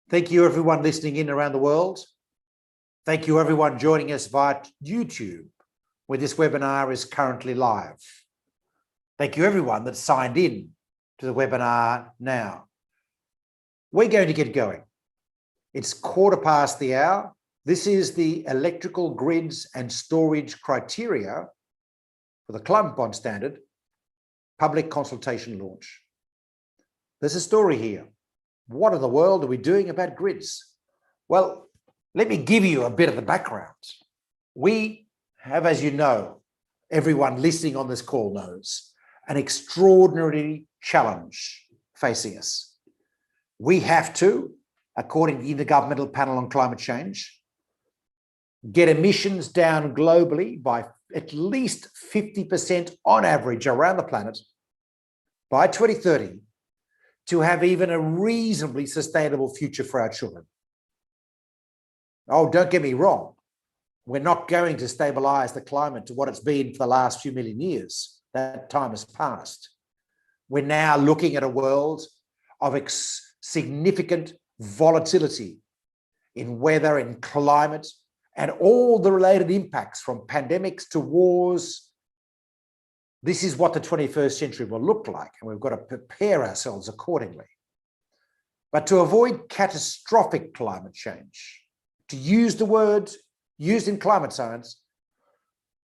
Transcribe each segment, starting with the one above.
Thank you, everyone listening in around the world. Thank you, everyone joining us via YouTube, where this webinar is currently live. Thank you, everyone that signed in to the webinar now. We're going to get going. It's 1:15. This is the electrical grids and storage criteria for the climate bond standard public consultation launch. There's a story here. What in the world are we doing about grids? Well, let me give you a bit of the background. We have, as you know, everyone listening on this call knows, an extraordinary challenge facing us. We have to, according to the Intergovernmental Panel on Climate Change, get emissions down globally by at least 50% on average around the planet by 2030 to have even a reasonably sustainable future for our children. Oh, don't get me wrong. We're not going to stabilize the climate to what it's been for the last few million years. That time has passed. We're now looking at a world of significant volatility in weather and climate and all the related impacts from pandemics to wars. This is what the 21st century will look like, and we've got to prepare ourselves accordingly. But to avoid catastrophic climate change, to use the word used in climate science,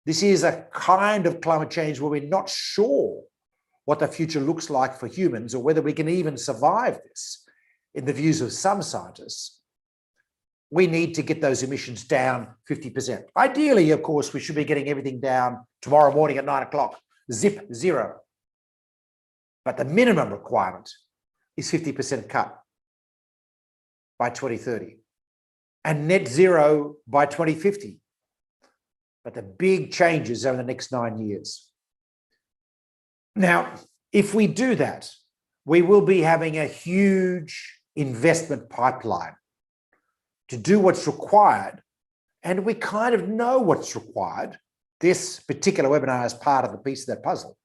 this is a kind of climate change where we're not sure what the future looks like for humans or whether we can even survive this. In the views of some scientists, we need to get those emissions down 50%. Ideally, of course, we should be getting everything down tomorrow morning at 9 o'clock, zip zero. But the minimum requirement is 50% cut by 2030 and net zero by 2050. But the big changes over the next 9 years. Now, if we do that, we will be having a huge investment pipeline to do what's required, and we kind of know what's required. This particular webinar is part of the piece of that puzzle.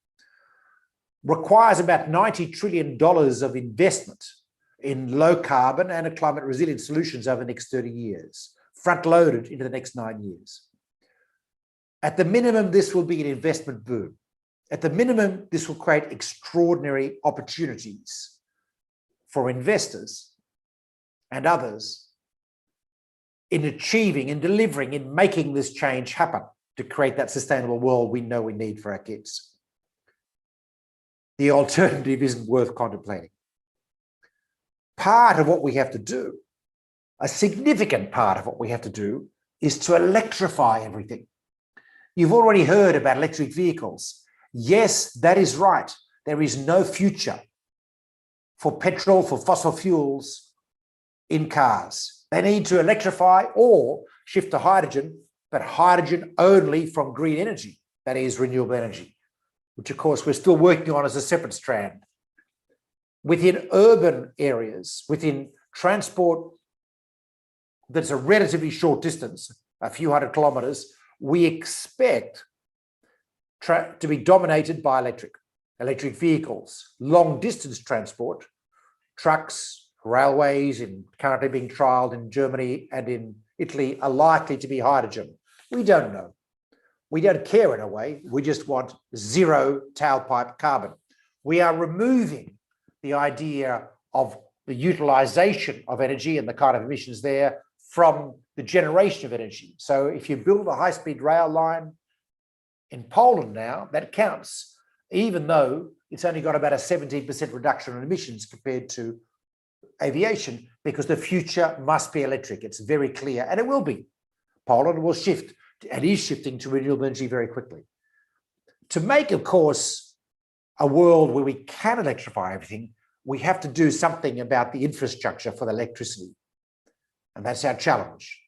Requires about $90 trillion of investment in low carbon and climate resilient solutions over the next 30 years, front-loaded into the next 9 years. At the minimum, this will be an investment boom. At the minimum, this will create extraordinary opportunities for investors and others in achieving and delivering, in making this change happen to create that sustainable world we know we need for our kids. The alternative isn't worth contemplating. Part of what we have to do, a significant part of what we have to do, is to electrify everything. You've already heard about electric vehicles. Yes, that is right. There is no future for petrol, for fossil fuels in cars. They need to electrify or shift to hydrogen, but hydrogen only from green energy, that is renewable energy, which of course we're still working on as a separate strand. Within urban areas, within transport that's a relatively short distance, a few hundred kilometers, we expect to be dominated by electric vehicles. Long distance transport, trucks, railways, and currently being trialled in Germany and in Italy are likely to be hydrogen. We don't know. We don't care in a way. We just want zero tailpipe carbon. We are removing the idea of the utilization of energy and the kind of emissions there from the generation of energy. So if you build a high-speed rail line in Poland now, that counts, even though it's only got about a 17% reduction in emissions compared to aviation, because the future must be electric. It's very clear, and it will be. Poland will shift and is shifting to renewable energy very quickly. To make, of course, a world where we can electrify everything, we have to do something about the infrastructure for the electricity. And that's our challenge.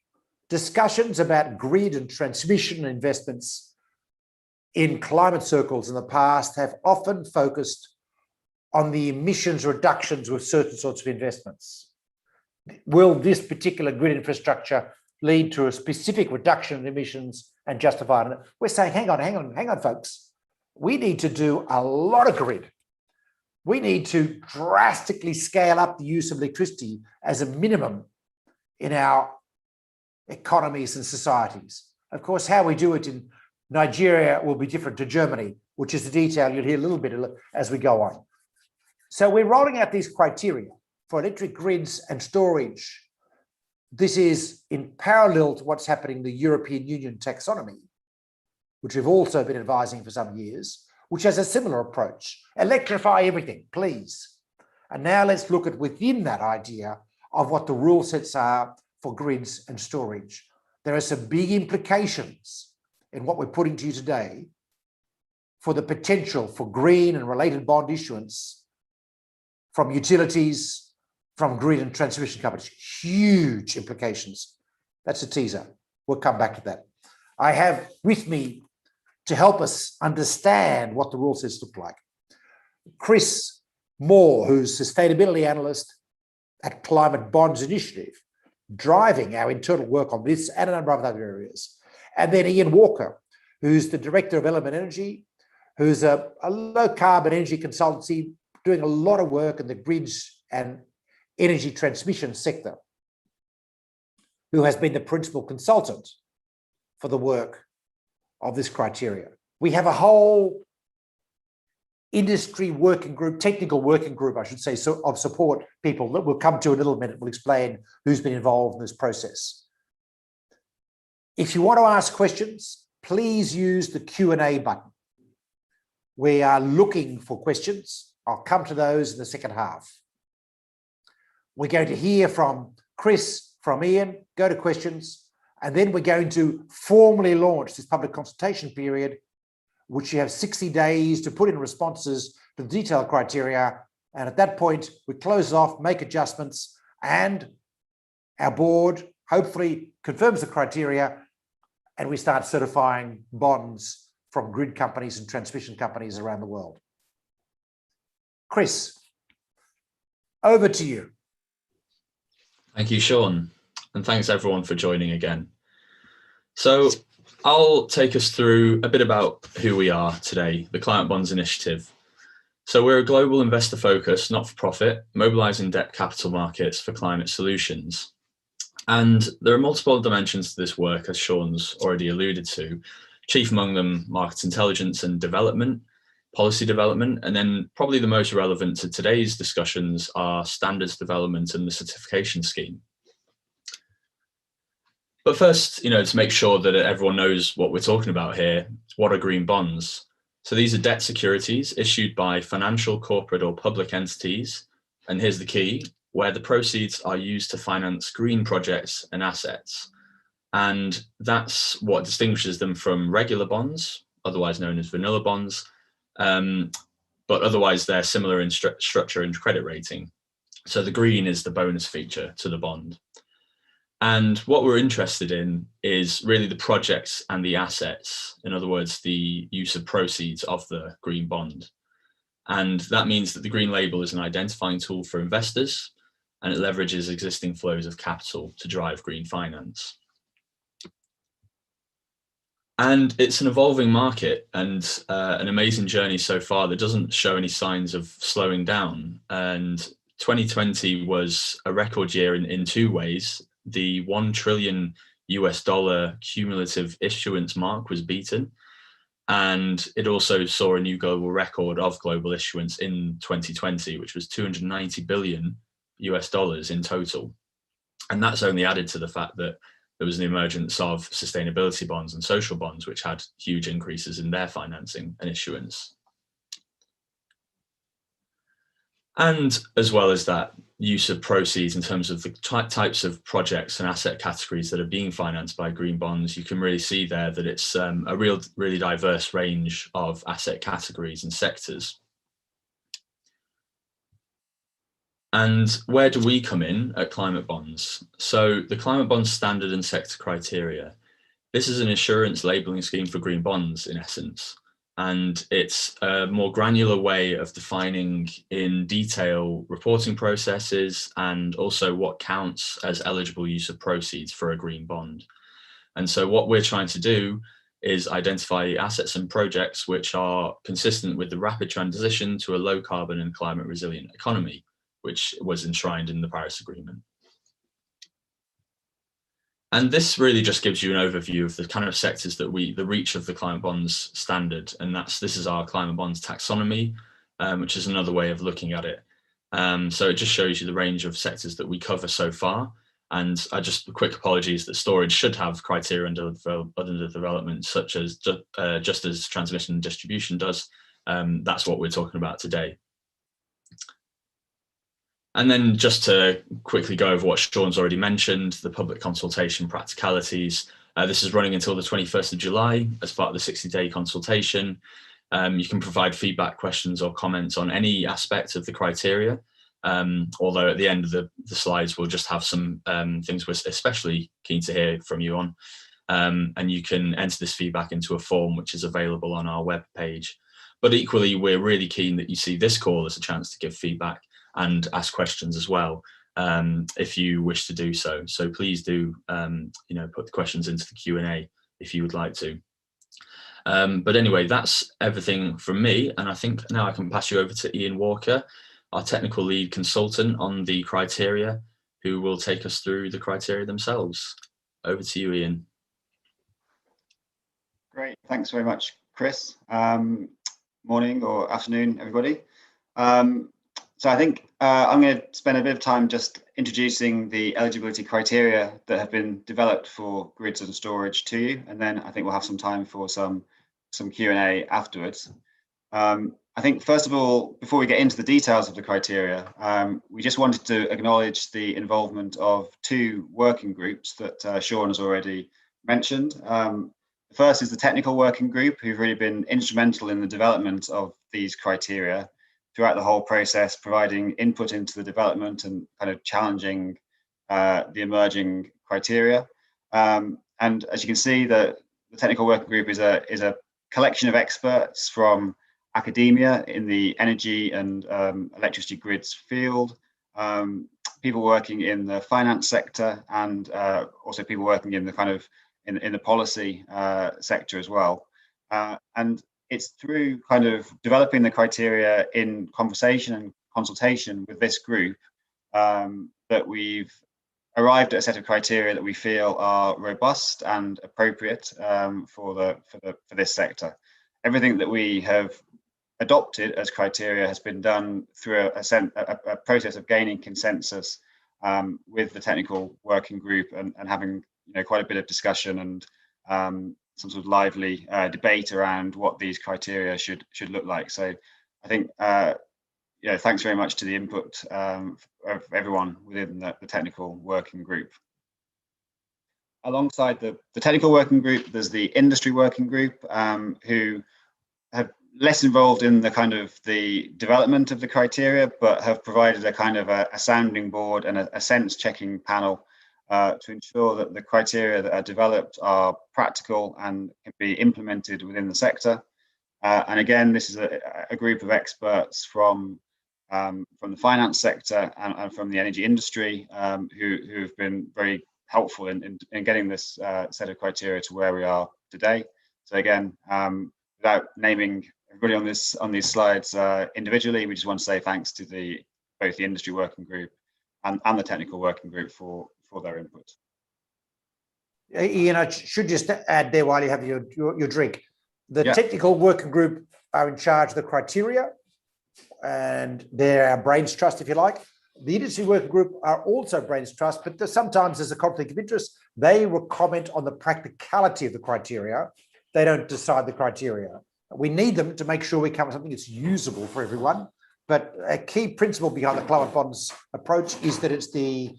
Discussions about grid and transmission investments in climate circles in the past have often focused on the emissions reductions with certain sorts of investments. Will this particular grid infrastructure lead to a specific reduction in emissions and justify it? We're saying, hang on, folks. We need to do a lot of grid. We need to drastically scale up the use of electricity as a minimum in our economies and societies. Of course, how we do it in Nigeria will be different to Germany, which is the detail you'll hear a little bit as we go on. So we're rolling out these criteria for electric grids and storage. This is in parallel to what's happening in the European Union taxonomy, which we've also been advising for some years, which has a similar approach. Electrify everything, please. And now let's look at within that idea of what the rule sets are for grids and storage. There are some big implications in what we're putting to you today for the potential for green and related bond issuance from utilities, from grid and transmission companies. Huge implications. That's a teaser. We'll come back to that. I have with me to help us understand what the rule sets look like Chris Moore, who's sustainability analyst at Climate Bonds Initiative, driving our internal work on this and a number of other areas. And then Ian Walker, who's the Director of Element Energy, who's a low carbon energy consultancy doing a lot of work in the grids and energy transmission sector, who has been the principal consultant for the work of this criteria. We have a whole industry working group, technical working group, I should say, so of support people that we'll come to in a little minute. We'll explain who's been involved in this process. If you want to ask questions, please use the Q&A button. We are looking for questions. I'll come to those in the second half. We're going to hear from Chris, from Ian, go to questions, and then we're going to formally launch this public consultation period, which you have 60 days to put in responses to the detailed criteria. And at that point, we close off, make adjustments, and our board hopefully confirms the criteria, and we start certifying bonds from grid companies and transmission companies around the world. Chris, over to you. Thank you, Sean, and thanks everyone for joining again. So I'll take us through a bit about who we are today, the Climate Bonds Initiative. So we're a global investor-focused, not-for-profit, mobilising debt capital markets for climate solutions. And there are multiple dimensions to this work, as Sean's already alluded to, chief among them market intelligence and development, policy development, and then probably the most relevant to today's discussions are standards development and the certification scheme. But first, to make sure that everyone knows what we're talking about here, what are green bonds? So these are debt securities issued by financial, corporate or public entities. And here's the key, where the proceeds are used to finance green projects and assets. And that's what distinguishes them from regular bonds, otherwise known as vanilla bonds. But otherwise they're similar in structure and credit rating. So the green is the bonus feature to the bond. And what we're interested in is really the projects and the assets. In other words, the use of proceeds of the green bond. And that means that the green label is an identifying tool for investors, and it leverages existing flows of capital to drive green finance. And it's an evolving market and an amazing journey so far that doesn't show any signs of slowing down. And 2020 was a record year in two ways. The $1 trillion cumulative issuance mark was beaten. And it also saw a new global record of global issuance in 2020, which was $290 billion in total. And that's only added to the fact that there was an emergence of sustainability bonds and social bonds, which had huge increases in their financing and issuance. And as well as that, use of proceeds in terms of the types of projects and asset categories that are being financed by green bonds, you can really see there that it's a really diverse range of asset categories and sectors. And where do we come in at climate bonds? So the climate bonds standard and sector criteria, this is an insurance labelling scheme for green bonds in essence. And it's a more granular way of defining in detail reporting processes and also what counts as eligible use of proceeds for a green bond. And so what we're trying to do is identify assets and projects which are consistent with the rapid transition to a low carbon and climate resilient economy, which was enshrined in the Paris Agreement. And this really just gives you an overview of the kind of sectors that the reach of the climate bonds standard. And this is our climate bonds taxonomy, which is another way of looking at it. So it just shows you the range of sectors that we cover so far. And just quick apologies that storage should have criteria under development, such as just as transmission and distribution does. That's what we're talking about today. And then just to quickly go over what Sean's already mentioned, the public consultation practicalities. This is running until the 21st of July as part of the 60-day consultation. You can provide feedback, questions or comments on any aspect of the criteria. Although at the end of the slides, we'll just have some things we're especially keen to hear from you on. And you can enter this feedback into a form which is available on our web page. But equally, we're really keen that you see this call as a chance to give feedback and ask questions as well, if you wish to do so. So please do, put the questions into the Q&A if you would like to. But anyway, that's everything from me. And I think now I can pass you over to Ian Walker, our technical lead consultant on the criteria, who will take us through the criteria themselves. Over to you, Ian. Great, thanks very much, Chris. Morning or afternoon, everybody. So I think I'm going to spend a bit of time just introducing the eligibility criteria that have been developed for grids and storage to you, and then I think we'll have some time for some Q&A afterwards. I think first of all, before we get into the details of the criteria, we just wanted to acknowledge the involvement of two working groups that Sean has already mentioned. The first is the technical working group, who've really been instrumental in the development of these criteria throughout the whole process, providing input into the development and kind of challenging the emerging criteria. And as you can see, the technical working group is a collection of experts from academia in the energy and electricity grids field, people working in the finance sector, and also people working in the kind of in the policy sector as well. And it's through kind of developing the criteria in conversation and consultation with this group that we've arrived at a set of criteria that we feel are robust and appropriate for this sector. Everything that we have adopted as criteria has been done through a process of gaining consensus with the technical working group and having quite a bit of discussion and some sort of lively debate around what these criteria should look like. So I think, thanks very much to the input of everyone within the technical working group. Alongside the technical working group, there's the industry working group, who have less involved in the kind of the development of the criteria, but have provided a kind of a sounding board and a sense checking panel to ensure that the criteria that are developed are practical and can be implemented within the sector. And again, this is a group of experts from the finance sector and from the energy industry who have been very helpful in getting this set of criteria to where we are today. So again, without naming everybody on these slides individually, we just want to say thanks to both the industry working group and the technical working group for their input. Ian, I should just add there while you have your drink. The technical working group are in charge of the criteria, and they're our brains trust, if you like. The industry working group are also brains trust, but sometimes there's a conflict of interest. They will comment on the practicality of the criteria. They don't decide the criteria. We need them to make sure we come up with something that's usable for everyone. But a key principle behind the climate bonds approach is that it's the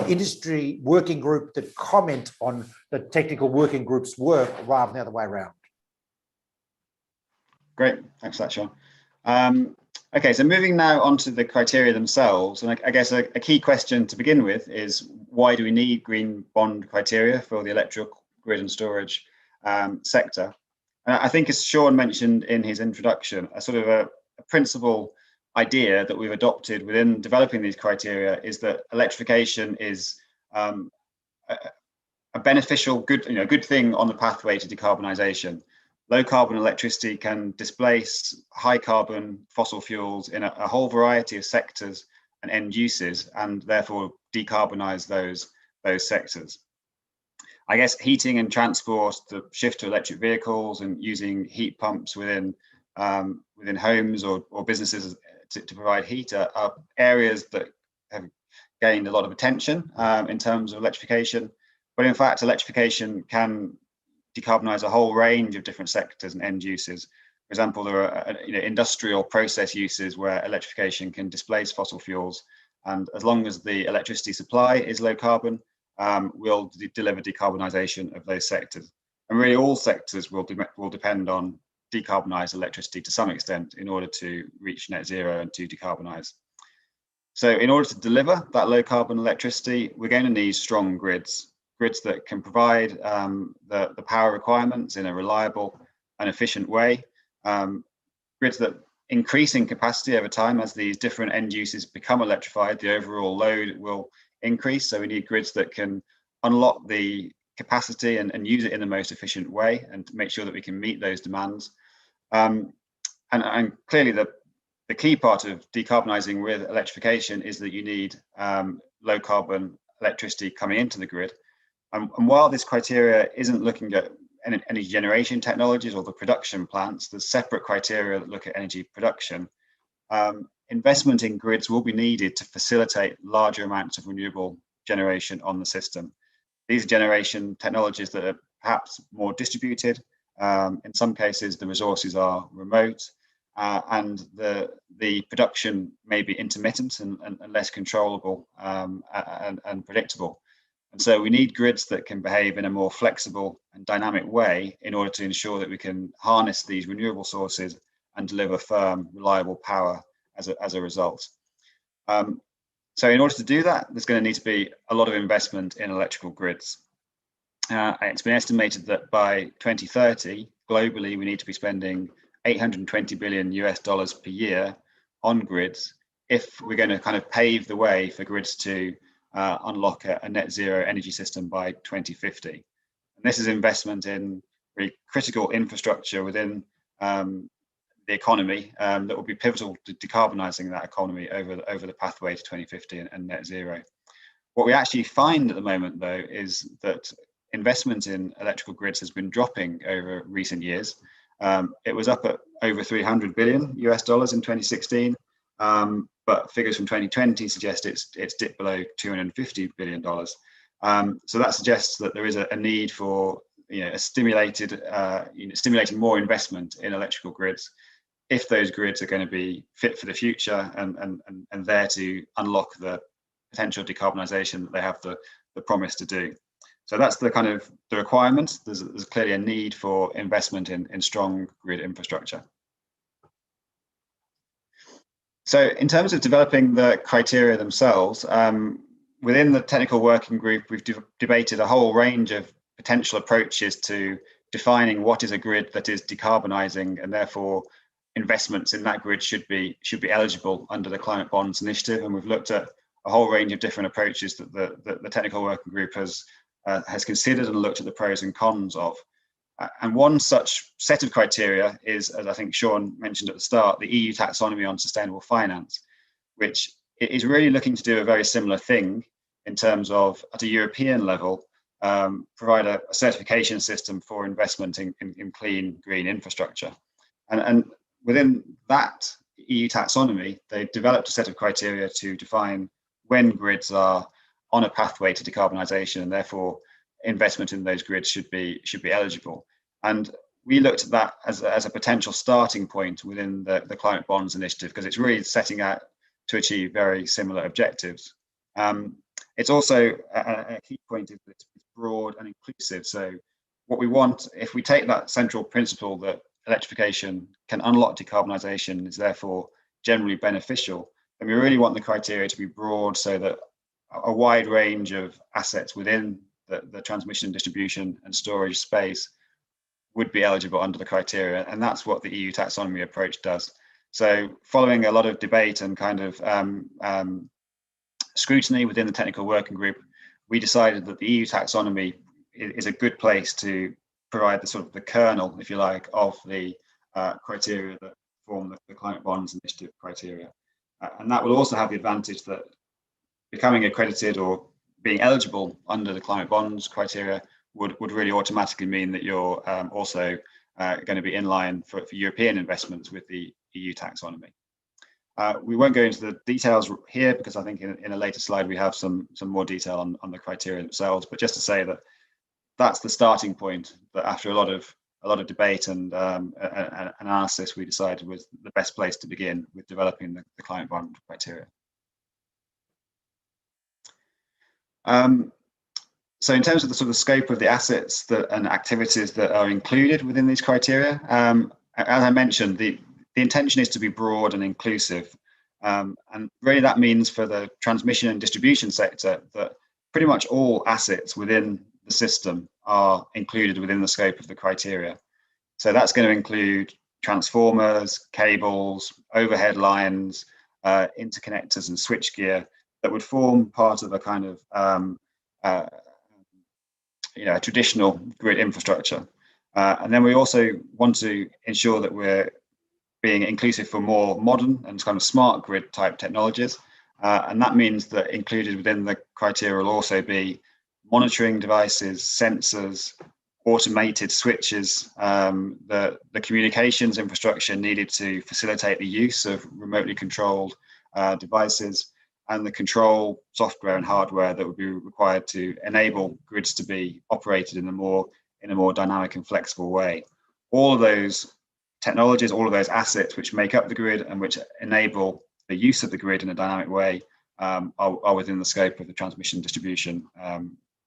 industry working group that comment on the technical working group's work rather than the other way around. Great, thanks for that, Sean. Okay, so moving now on to the criteria themselves, and I guess a key question to begin with is, why do we need green bond criteria for the electrical grid and storage sector? And I think, as Sean mentioned in his introduction, a sort of a principle idea that we've adopted within developing these criteria is that electrification is a beneficial, good thing on the pathway to decarbonisation. Low carbon electricity can displace high carbon fossil fuels in a whole variety of sectors and end uses, and therefore decarbonise those sectors. I guess heating and transport, the shift to electric vehicles and using heat pumps within homes or businesses to provide heat are areas that have gained a lot of attention in terms of electrification. But in fact, electrification can decarbonise a whole range of different sectors and end uses. For example, there are industrial process uses where electrification can displace fossil fuels, and as long as the electricity supply is low carbon, will deliver decarbonisation of those sectors. And really all sectors will depend on decarbonised electricity to some extent in order to reach net zero and to decarbonise. So in order to deliver that low carbon electricity, we're going to need strong grids that can provide the power requirements in a reliable and efficient way, grids that increase in capacity over time as these different end uses become electrified, the overall load will increase. So we need grids that can unlock the capacity and use it in the most efficient way and to make sure that we can meet those demands. And clearly the key part of decarbonising with electrification is that you need low carbon electricity coming into the grid. And while this criteria isn't looking at energy generation technologies or the production plants, there's separate criteria that look at energy production. Investment in grids will be needed to facilitate larger amounts of renewable generation on the system. These are generation technologies that are perhaps more distributed. In some cases, the resources are remote, and the production may be intermittent and less controllable and predictable. And so we need grids that can behave in a more flexible and dynamic way in order to ensure that we can harness these renewable sources and deliver firm, reliable power as a result. So in order to do that, there's going to need to be a lot of investment in electrical grids. It's been estimated that by 2030, globally, we need to be spending $820 billion per year on grids if we're going to kind of pave the way for grids to unlock a net zero energy system by 2050. And this is investment in really critical infrastructure within the economy that will be pivotal to decarbonising that economy over the pathway to 2050 and net zero. What we actually find at the moment, though, is that investment in electrical grids has been dropping over recent years. It was up at over $300 billion in 2016. But figures from 2020 suggest it's dipped below $250 billion. So that suggests that there is a need for stimulating more investment in electrical grids if those grids are going to be fit for the future and there to unlock the potential decarbonisation that they have the promise to do. So that's the kind of the requirement. There's clearly a need for investment in strong grid infrastructure. So in terms of developing the criteria themselves, within the technical working group, we've debated a whole range of potential approaches to defining what is a grid that is decarbonising, and therefore investments in that grid should be eligible under the Climate Bonds Initiative. And we've looked at a whole range of different approaches that the technical working group has considered and looked at the pros and cons of. And one such set of criteria is, as I think Sean mentioned at the start, the EU taxonomy on sustainable finance, which is really looking to do a very similar thing in terms of, at a European level, provide a certification system for investment in clean green infrastructure. And within that EU taxonomy, they've developed a set of criteria to define when grids are on a pathway to decarbonisation, and therefore investment in those grids should be eligible. And we looked at that as a potential starting point within the Climate Bonds Initiative, because it's really setting out to achieve very similar objectives. It's also a key point is that it's broad and inclusive. So what we want, if we take that central principle that electrification can unlock decarbonisation, is therefore generally beneficial, then we really want the criteria to be broad so that a wide range of assets within the transmission, distribution and storage space would be eligible under the criteria. And that's what the EU taxonomy approach does. So following a lot of debate and kind of scrutiny within the technical working group, we decided that the EU taxonomy is a good place to provide the sort of the kernel, if you like, of the criteria that form the climate bonds initiative criteria. And that will also have the advantage that becoming accredited or being eligible under the climate bonds criteria would really automatically mean that you're also going to be in line for European investments with the EU taxonomy. We won't go into the details here because I think in a later slide we have some more detail on the criteria themselves, but just to say that that's the starting point, that after a lot of debate and analysis, we decided was the best place to begin with developing the climate bond criteria. So in terms of the sort of scope of the assets and activities that are included within these criteria, as I mentioned, the intention is to be broad and inclusive. And really that means for the transmission and distribution sector that pretty much all assets within the system are included within the scope of the criteria. So that's going to include transformers, cables, overhead lines, interconnectors and switchgear that would form part of a kind of a traditional grid infrastructure. And then we also want to ensure that we're being inclusive for more modern and kind of smart grid type technologies. And that means that included within the criteria will also be monitoring devices, sensors, automated switches, the communications infrastructure needed to facilitate the use of remotely controlled devices, and the control software and hardware that would be required to enable grids to be operated in a more dynamic and flexible way. All of those technologies, all of those assets which make up the grid and which enable the use of the grid in a dynamic way are within the scope of the transmission distribution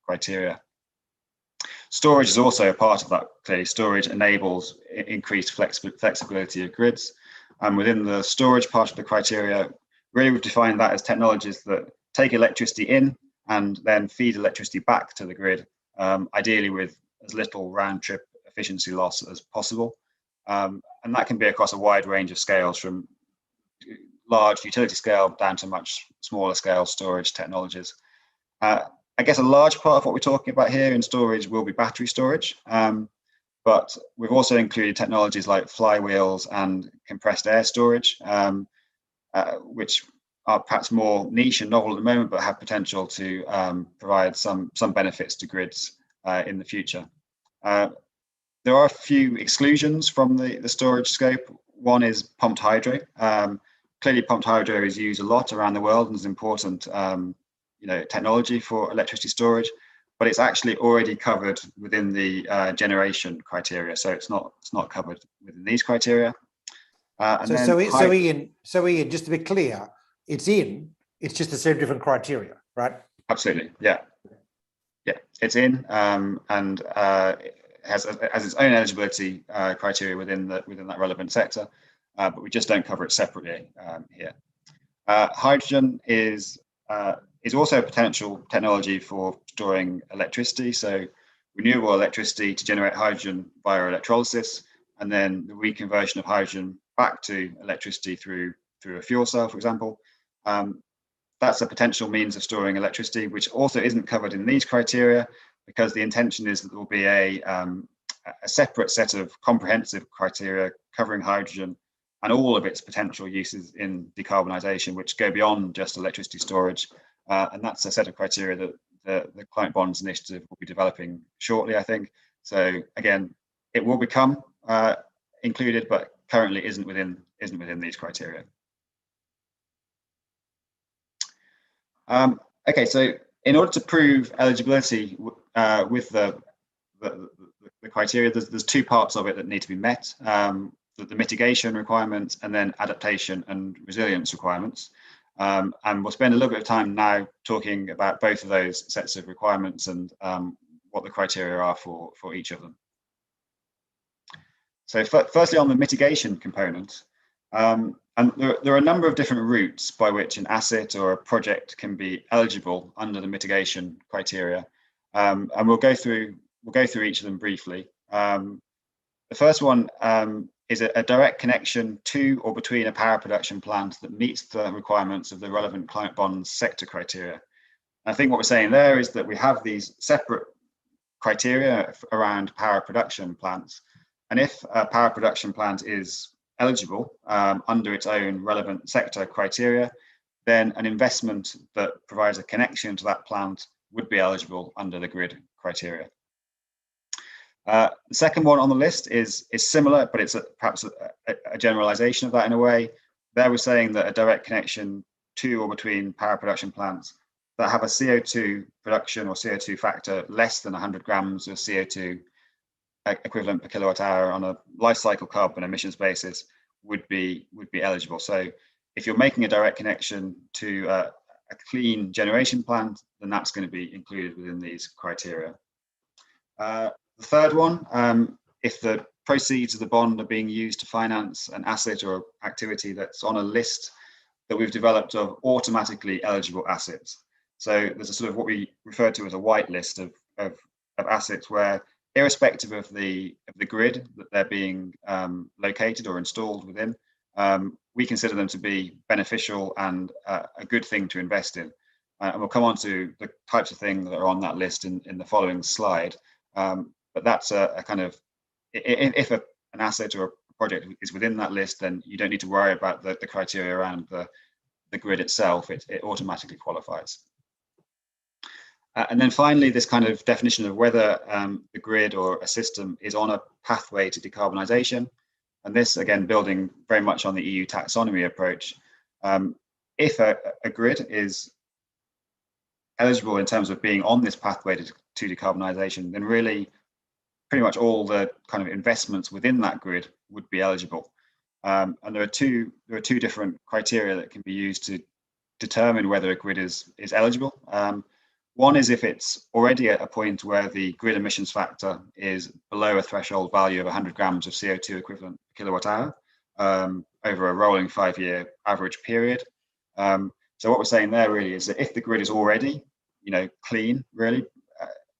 criteria. Storage is also a part of that. Clearly, storage enables increased flexibility of grids. And within the storage part of the criteria, really we've defined that as technologies that take electricity in and then feed electricity back to the grid, ideally with as little round trip efficiency loss as possible. And that can be across a wide range of scales, from large utility scale down to much smaller scale storage technologies. I guess a large part of what we're talking about here in storage will be battery storage, but we've also included technologies like flywheels and compressed air storage, which are perhaps more niche and novel at the moment, but have potential to provide some benefits to grids in the future. There are a few exclusions from the storage scope. One is pumped hydro. Clearly, pumped hydro is used a lot around the world and is important technology for electricity storage, but it's actually already covered within the generation criteria, so it's not covered within these criteria. So Ian, just to be clear, it's just a set of different criteria, right? Absolutely, yeah, it's in, and has its own eligibility criteria within that relevant sector, but we just don't cover it separately here. Hydrogen is also a potential technology for storing electricity, so renewable electricity to generate hydrogen via electrolysis, and then the reconversion of hydrogen back to electricity through a fuel cell, for example. That's a potential means of storing electricity, which also isn't covered in these criteria, because the intention is that there will be a separate set of comprehensive criteria covering hydrogen and all of its potential uses in decarbonisation, which go beyond just electricity storage. And that's a set of criteria that the Climate Bonds Initiative will be developing shortly, I think. So again, it will become included, but currently isn't within these criteria. Okay, so in order to prove eligibility with the criteria, there's two parts of it that need to be met: the mitigation requirements and then adaptation and resilience requirements. And we'll spend a little bit of time now talking about both of those sets of requirements and what the criteria are for each of them. So firstly, on the mitigation component, and there are a number of different routes by which an asset or a project can be eligible under the mitigation criteria, and we'll go through each of them briefly. The first one is a direct connection to or between a power production plant that meets the requirements of the relevant climate bonds sector criteria. And I think what we're saying there is that we have these separate criteria around power production plants. And if a power production plant is eligible under its own relevant sector criteria, then an investment that provides a connection to that plant would be eligible under the grid criteria. The second one on the list is similar, but it's perhaps a generalization of that in a way. There we're saying that a direct connection to or between power production plants that have a CO2 production or CO2 factor less than 100 grams of CO2 equivalent per kilowatt hour on a life cycle carbon emissions basis would be eligible. So if you're making a direct connection to a clean generation plant, then that's going to be included within these criteria. The third one, if the proceeds of the bond are being used to finance an asset or activity that's on a list that we've developed of automatically eligible assets. So there's a sort of what we refer to as a white list of assets where, irrespective of the grid that they're being located or installed within, we consider them to be beneficial and a good thing to invest in. And we'll come on to the types of things that are on that list in the following slide. But that's a kind of, if an asset or a project is within that list, then you don't need to worry about the criteria around the grid itself. It automatically qualifies. And then finally, this kind of definition of whether the grid or a system is on a pathway to decarbonisation. And this, again, building very much on the EU taxonomy approach. If a grid is eligible in terms of being on this pathway to decarbonisation, then really pretty much all the kind of investments within that grid would be eligible. And there are two different criteria that can be used to determine whether a grid is eligible. One is if it's already at a point where the grid emissions factor is below a threshold value of 100 grams of CO2 equivalent per kilowatt hour over a rolling 5-year average period. So what we're saying there really is that if the grid is already, clean, really,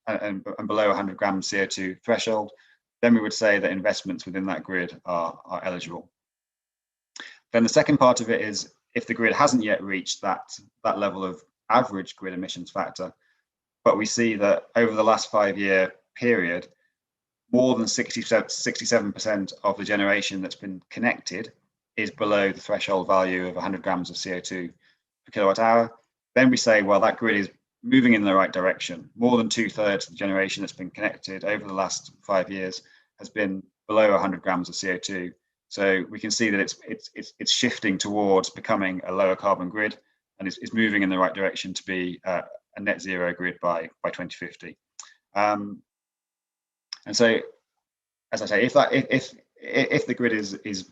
and below 100 grams CO2 threshold, then we would say that investments within that grid are eligible. Then the second part of it is if the grid hasn't yet reached that level of average grid emissions factor, but we see that over the last 5-year period, more than 67% of the generation that's been connected is below the threshold value of 100 grams of CO2 per kilowatt hour, then we say, well, that grid is moving in the right direction. More than 2/3 of the generation that's been connected over the last 5 years has been below 100 grams of CO2. So we can see that it's shifting towards becoming a lower carbon grid, and it's moving in the right direction to be a net zero grid by 2050. And so, as I say, if the grid is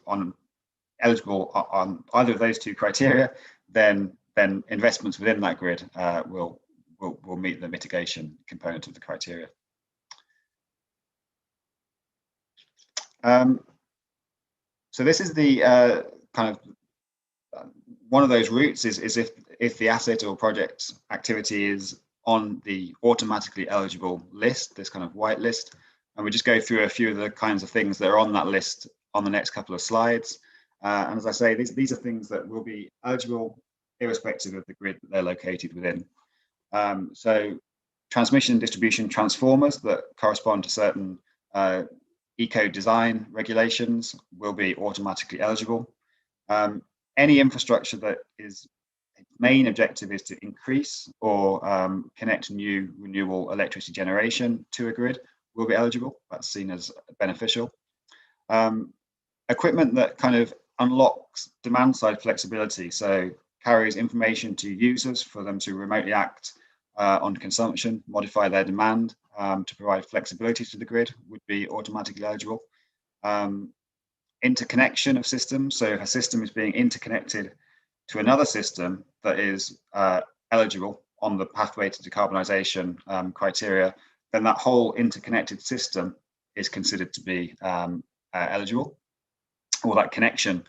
eligible on either of those two criteria, then investments within that grid will meet the mitigation component of the criteria. So this is the kind of one of those routes is if the asset or project activity is on the automatically eligible list, this kind of white list, and we just go through a few of the kinds of things that are on that list on the next couple of slides. And as I say, these are things that will be eligible irrespective of the grid that they're located within. So transmission and distribution transformers that correspond to certain eco design regulations will be automatically eligible. Any infrastructure that is its main objective is to increase or connect new renewable electricity generation to a grid will be eligible. That's seen as beneficial. Equipment that kind of unlocks demand side flexibility, so carries information to users for them to remotely act on consumption, modify their demand to provide flexibility to the grid would be automatically eligible. Interconnection of systems, so if a system is being interconnected to another system that is eligible on the pathway to decarbonisation criteria, then that whole interconnected system is considered to be eligible, or that connection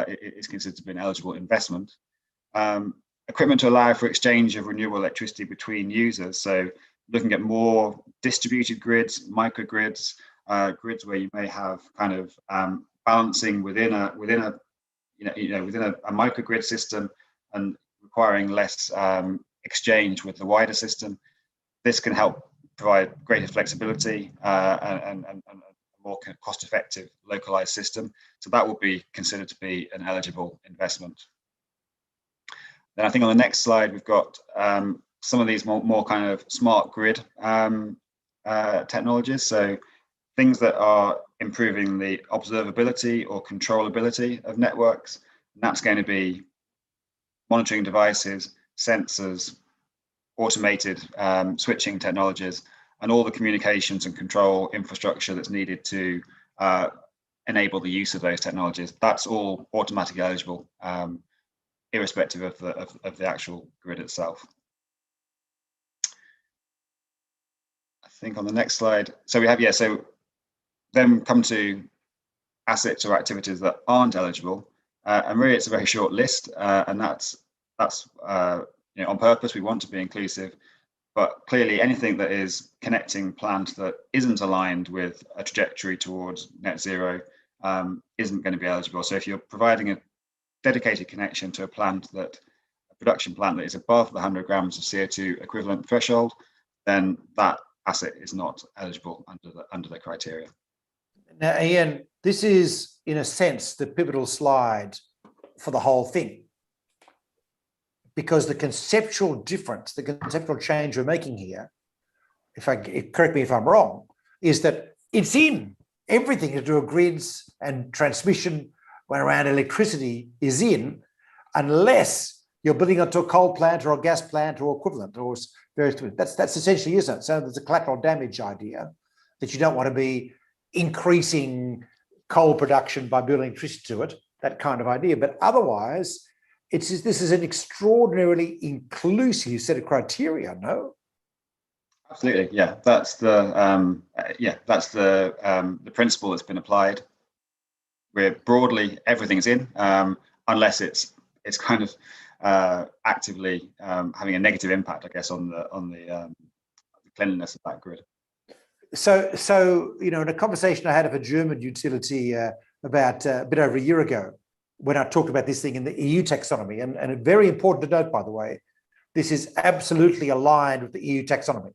is considered to be an eligible investment. Equipment to allow for exchange of renewable electricity between users, so looking at more distributed grids, microgrids, grids where you may have kind of balancing within a microgrid system and requiring less exchange with the wider system. This can help provide greater flexibility and a more cost-effective localized system. So that would be considered to be an eligible investment. Then I think on the next slide, we've got some of these more kind of smart grid technologies. So things that are improving the observability or controllability of networks. And that's going to be monitoring devices, sensors, automated switching technologies, and all the communications and control infrastructure that's needed to enable the use of those technologies. That's all automatically eligible, irrespective of the actual grid itself. I think on the next slide, so we have, yeah, so then come to assets or activities that aren't eligible, and really it's a very short list, and that's you know, on purpose. We want to be inclusive, but clearly anything that is connecting plant that isn't aligned with a trajectory towards net zero isn't going to be eligible. So if you're providing a dedicated connection to a production plant that is above the 100 grams of CO2 equivalent threshold, then that asset is not eligible under the criteria. Now, Ian, this is in a sense the pivotal slide for the whole thing, because the conceptual difference, the conceptual change we're making here, correct me if I'm wrong, is that it's in everything to do with grids and transmission when around electricity is in, unless you're building onto a coal plant or a gas plant or equivalent, or various. That's essentially, isn't it? So there's a collateral damage idea that you don't want to be increasing coal production by building electricity to it, that kind of idea. But otherwise, this is an extraordinarily inclusive set of criteria, no? Absolutely, yeah. That's the the principle that's been applied. Where broadly everything's in, unless it's kind of actively having a negative impact, I guess, on the cleanliness of that grid. So you know, in a conversation I had with a German utility about a bit over a year ago, when I talked about this thing in the EU taxonomy, and very important to note, by the way, this is absolutely aligned with the EU taxonomy.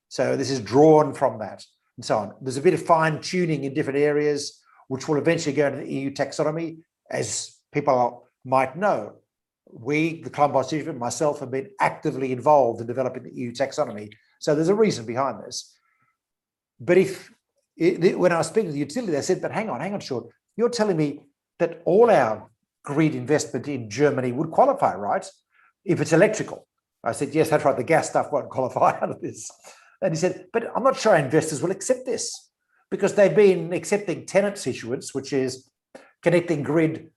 So this is drawn from that and so on. There's a bit of fine tuning in different areas, which will eventually go into the EU taxonomy. As people might know, we, the Climate Institute, myself, have been actively involved in developing the EU taxonomy. So there's a reason behind this. But when I was speaking to the utility, they said, but hang on, Sean, you're telling me that all our grid investment in Germany would qualify, right? If it's electrical. I said, yes, that's right. The gas stuff won't qualify out of this. And he said, but I'm not sure investors will accept this, because they've been accepting tenants issuance, which is connecting grid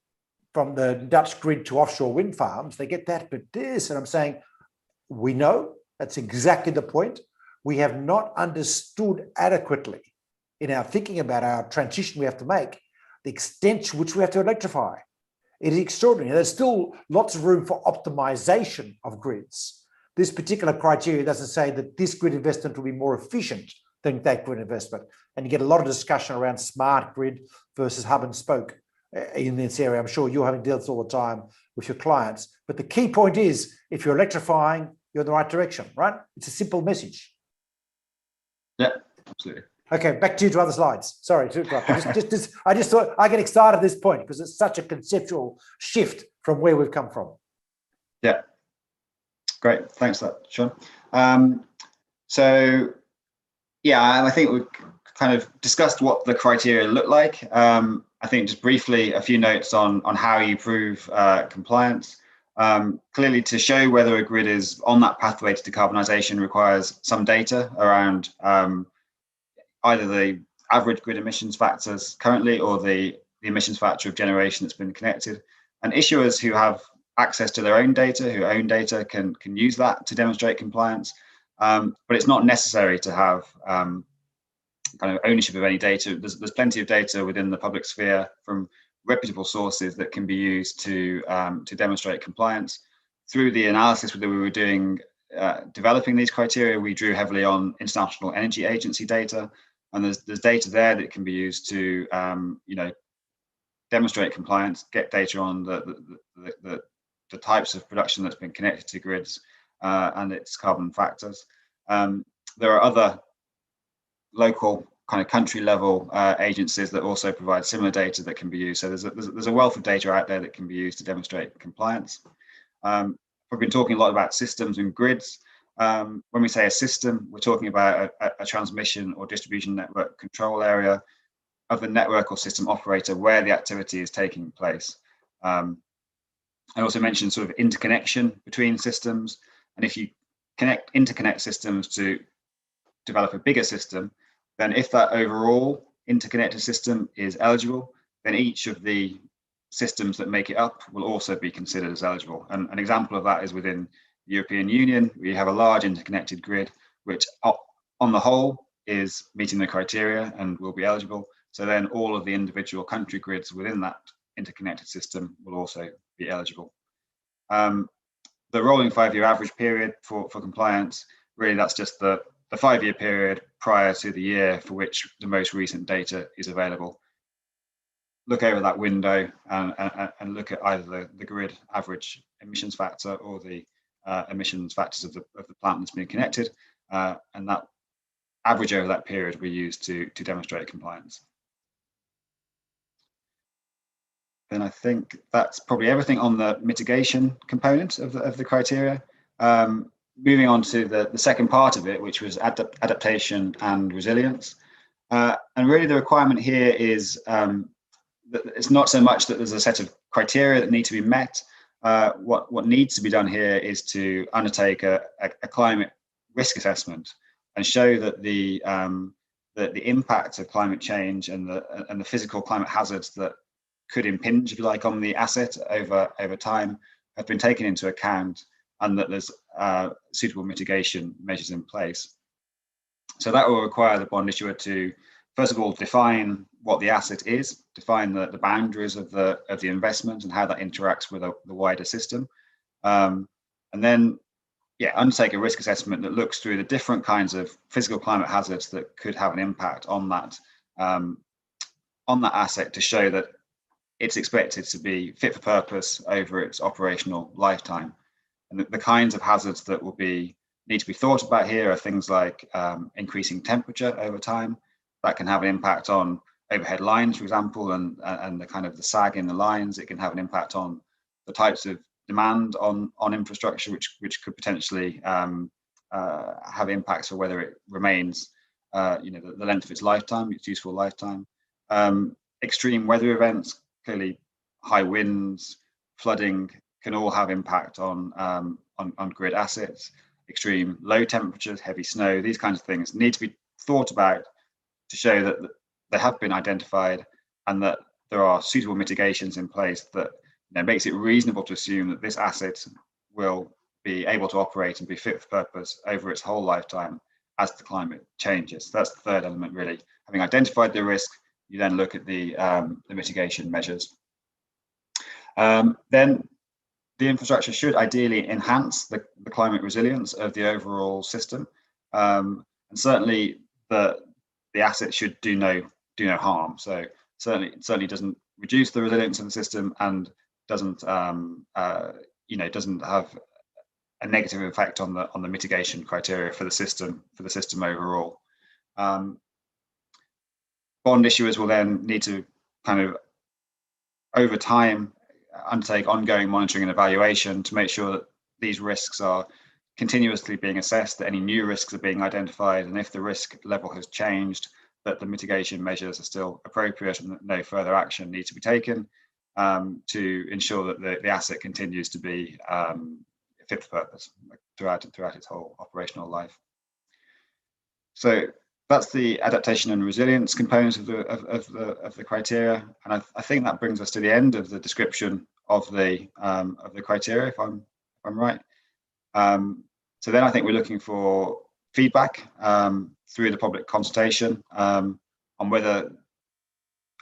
from the Dutch grid to offshore wind farms. They get that, but this, and I'm saying, we know that's exactly the point. We have not understood adequately in our thinking about our transition we have to make, the extent to which we have to electrify. It is extraordinary. There's still lots of room for optimization of grids. This particular criteria doesn't say that this grid investment will be more efficient than that grid investment. And you get a lot of discussion around smart grid versus hub and spoke in this area. I'm sure you're having deals all the time with your clients. But the key point is, if you're electrifying, you're in the right direction, right? It's a simple message. Yeah, absolutely. Okay, back to other slides. Sorry to interrupt. I just thought I get excited at this point because it's such a conceptual shift from where we've come from. Yeah, great. Thanks for that, Sean. So, yeah, I think we've kind of discussed what the criteria look like. I think just briefly, a few notes on how you prove compliance. Clearly, to show whether a grid is on that pathway to decarbonisation requires some data around either the average grid emissions factors currently or the emissions factor of generation that's been connected. And issuers who have access to their own data, who own data, can use that to demonstrate compliance. But it's not necessary to have kind of ownership of any data. There's plenty of data within the public sphere from reputable sources that can be used to demonstrate compliance. Through the analysis that we were doing, developing these criteria, we drew heavily on International Energy Agency data, and there's data there that can be used to demonstrate compliance, get data on the types of production that's been connected to grids and its carbon factors. there are other local kind of country level agencies that also provide similar data that can be used. So there's a wealth of data out there that can be used to demonstrate compliance. We've been talking a lot about systems and grids. When we say a system, we're talking about a transmission or distribution network control area of the network or system operator where the activity is taking place. I also mentioned sort of interconnection between systems. And if you interconnect systems to develop a bigger system, then if that overall interconnected system is eligible, then each of the systems that make it up will also be considered as eligible. And an example of that is within the European Union. We have a large interconnected grid, which on the whole is meeting the criteria and will be eligible. So then all of the individual country grids within that interconnected system will also be eligible. The rolling 5-year average period for compliance, really that's just the 5-year period prior to the year for which the most recent data is available. Look over that window and look at either the grid average emissions factor or the emissions factors of the plant that's being connected, and that average over that period we use to demonstrate compliance. Then I think that's probably everything on the mitigation component of the criteria. Moving on to the second part of it, which was adaptation and resilience. And really the requirement here is that it's not so much that there's a set of criteria that need to be met. What needs to be done here is to undertake a climate risk assessment and show that the impact of climate change and the physical climate hazards that could impinge, if you like, on the asset over time have been taken into account, and that there's suitable mitigation measures in place. So that will require the bond issuer to, first of all, define what the asset is, define the boundaries of the investment and how that interacts with the wider system, and then undertake a risk assessment that looks through the different kinds of physical climate hazards that could have an impact on that asset, to show that it's expected to be fit for purpose over its operational lifetime. And the kinds of hazards that will need to be thought about here are things like increasing temperature over time. That can have an impact on overhead lines, for example, and the kind of the sag in the lines. It can have an impact on the types of demand on infrastructure, which could potentially have impacts for whether it remains, the length of its lifetime, its useful lifetime. Extreme weather events, clearly high winds, flooding, can all have impact on grid assets. Extreme low temperatures, heavy snow, these kinds of things need to be thought about to show that they have been identified and that there are suitable mitigations in place that makes it reasonable to assume that this asset will be able to operate and be fit for purpose over its whole lifetime as the climate changes. That's the third element, really. Having identified the risk, you then look at the mitigation measures. Then the infrastructure should ideally enhance the climate resilience of the overall system, and certainly the asset should do no harm. So certainly doesn't reduce the resilience of the system and doesn't doesn't have a negative effect on the mitigation criteria for the system overall. Bond issuers will then need to kind of over time undertake ongoing monitoring and evaluation to make sure that these risks are continuously being assessed, that any new risks are being identified, and if the risk level has changed, that the mitigation measures are still appropriate and that no further action needs to be taken to ensure that the asset continues to be fit for purpose throughout its whole operational life. So that's the adaptation and resilience components of the criteria, and I think that brings us to the end of the description of the criteria, if I'm right. So then I think we're looking for feedback through the public consultation on whether,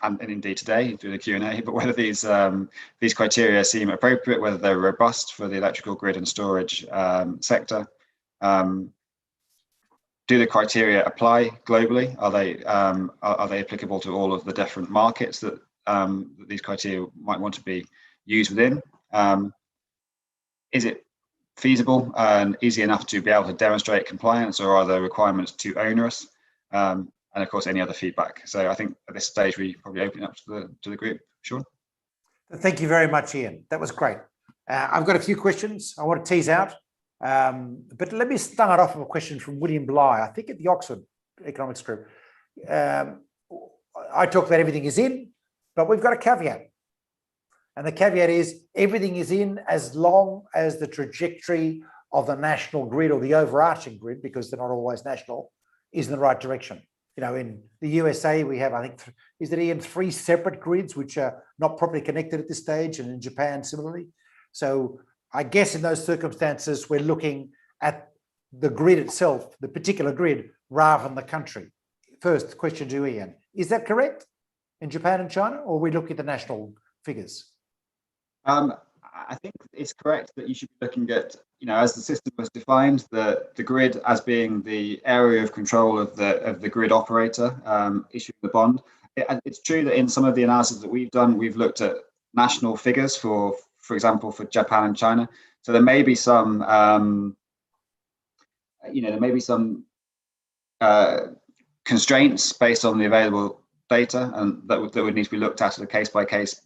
and indeed today through the Q&A, but whether these criteria seem appropriate, whether they're robust for the electrical grid and storage sector. Do the criteria apply globally? Are they applicable to all of the different markets that these criteria might want to be used within? Is it feasible and easy enough to be able to demonstrate compliance, or are the requirements too onerous? And of course, any other feedback. So I think at this stage, we probably open it up to the group. Sean? Thank you very much, Ian. That was great. I've got a few questions I want to tease out, but let me start off with a question from William Bly, I think at the Oxford Economics Group. I talk about everything is in, but we've got a caveat. And the caveat is everything is in as long as the trajectory of the national grid or the overarching grid, because they're not always national, is in the right direction. You know, in the USA, we have, I think, is it Ian, 3 separate grids which are not properly connected at this stage, and in Japan similarly. So I guess in those circumstances, we're looking at the grid itself, the particular grid, rather than the country. First question to Ian, is that correct in Japan and China, or are we looking at the national figures? I think it's correct that you should be looking at, you know, as the system was defined, the grid as being the area of control of the grid operator issuing the bond. It's true that in some of the analysis that we've done, we've looked at national figures for example, for Japan and China. So there may be some, you know, there may be some constraints based on the available data, and that would need to be looked at a case-by-case